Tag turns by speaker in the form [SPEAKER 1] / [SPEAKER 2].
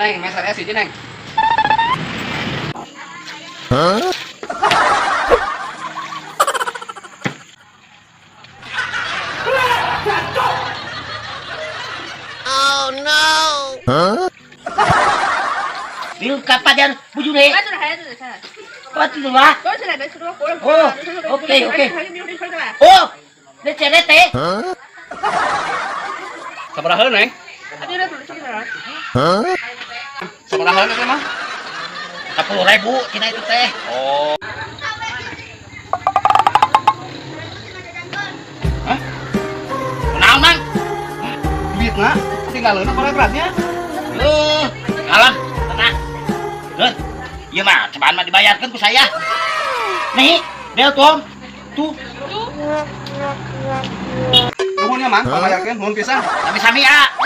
[SPEAKER 1] Neng, meser es hiji, Neng.
[SPEAKER 2] Bil kapan bujur he? Oh, itu lah. Oh, oke. Oh, lecet teh.
[SPEAKER 1] Sabaraha, Neng? Sabaraha itu mah?
[SPEAKER 2] 10.000 cina itu teh.
[SPEAKER 1] Oh. Hah?
[SPEAKER 2] Naon, Mang?
[SPEAKER 1] Duitna tinggalin apa beratnya?
[SPEAKER 2] Kalah, tenang. Gun, iya mah, cobaan mah dibayarkan ku saya. Nih, Del Tom. Tuh,
[SPEAKER 1] Nuhun ya, Mang, pamayarkeun nuhun pisan.
[SPEAKER 2] sami-sami ya.